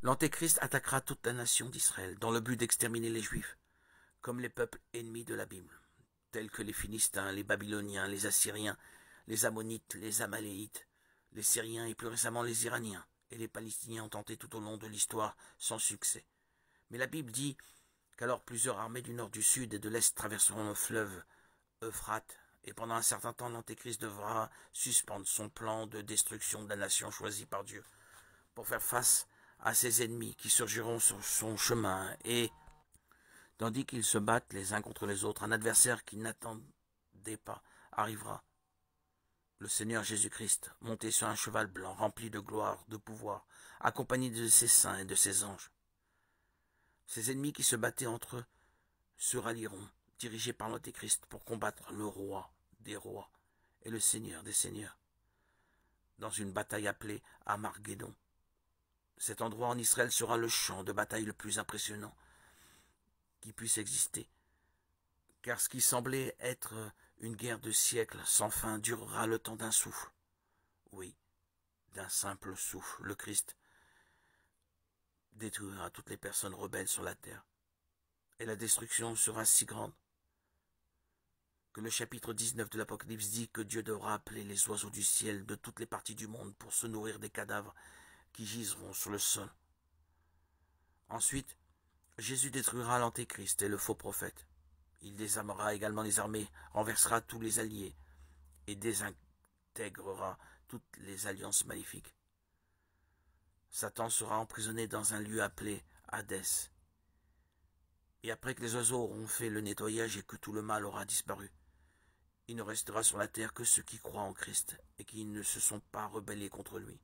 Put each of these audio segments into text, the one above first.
L'Antéchrist attaquera toute la nation d'Israël dans le but d'exterminer les Juifs, comme les peuples ennemis de la Bible, tels que les Philistins, les Babyloniens, les Assyriens, les Ammonites, les Amaléites, les Syriens et plus récemment les Iraniens et les Palestiniens ont tenté tout au long de l'histoire sans succès. Mais la Bible dit qu'alors plusieurs armées du nord, du sud et de l'est traverseront le fleuve Euphrate, et pendant un certain temps l'Antéchrist devra suspendre son plan de destruction de la nation choisie par Dieu pour faire face à ses ennemis qui surgiront sur son chemin, et tandis qu'ils se battent les uns contre les autres, un adversaire qui n'attendait pas arrivera. Le Seigneur Jésus-Christ, monté sur un cheval blanc, rempli de gloire, de pouvoir, accompagné de ses saints et de ses anges. Ses ennemis qui se battaient entre eux se rallieront, dirigés par l'Antéchrist, pour combattre le roi des rois et le Seigneur des seigneurs, dans une bataille appelée Armageddon. Cet endroit en Israël sera le champ de bataille le plus impressionnant qui puisse exister, car ce qui semblait être une guerre de siècles sans fin durera le temps d'un souffle. Oui, d'un simple souffle, le Christ détruira toutes les personnes rebelles sur la terre, et la destruction sera si grande que le chapitre 19 de l'Apocalypse dit que Dieu devra appeler les oiseaux du ciel de toutes les parties du monde pour se nourrir des cadavres qui giseront sur le sol. Ensuite, Jésus détruira l'Antéchrist et le faux prophète. Il désarmera également les armées, renversera tous les alliés et désintégrera toutes les alliances maléfiques. Satan sera emprisonné dans un lieu appelé Hadès. Et après que les oiseaux auront fait le nettoyage et que tout le mal aura disparu, il ne restera sur la terre que ceux qui croient en Christ et qui ne se sont pas rebellés contre lui.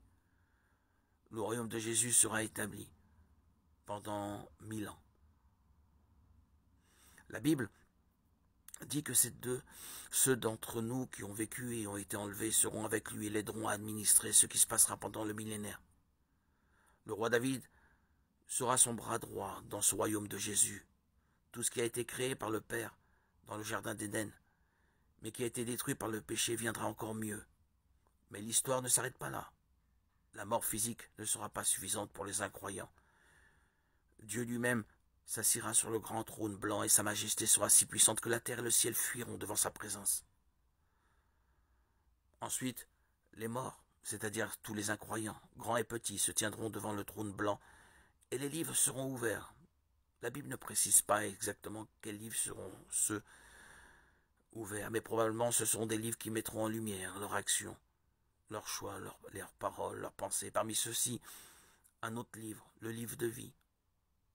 Le royaume de Jésus sera établi pendant 1000 ans. La Bible dit que ceux d'entre nous qui ont vécu et ont été enlevés seront avec lui et l'aideront à administrer ce qui se passera pendant le millénaire. Le roi David sera son bras droit dans ce royaume de Jésus. Tout ce qui a été créé par le Père dans le jardin d'Éden, mais qui a été détruit par le péché, viendra encore mieux. Mais l'histoire ne s'arrête pas là. La mort physique ne sera pas suffisante pour les incroyants. Dieu lui-même s'assiera sur le grand trône blanc et sa majesté sera si puissante que la terre et le ciel fuiront devant sa présence. Ensuite, les morts, c'est-à-dire tous les incroyants, grands et petits, se tiendront devant le trône blanc et les livres seront ouverts. La Bible ne précise pas exactement quels livres seront ceux ouverts, mais probablement ce seront des livres qui mettront en lumière leur action, leurs choix, leurs paroles, leurs pensées. Parmi ceux-ci, un autre livre, le livre de vie.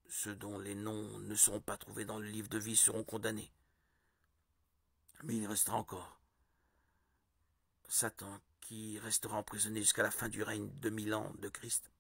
Ceux dont les noms ne seront pas trouvés dans le livre de vie seront condamnés. Mais il restera encore Satan qui restera emprisonné jusqu'à la fin du règne de 1000 ans de Christ.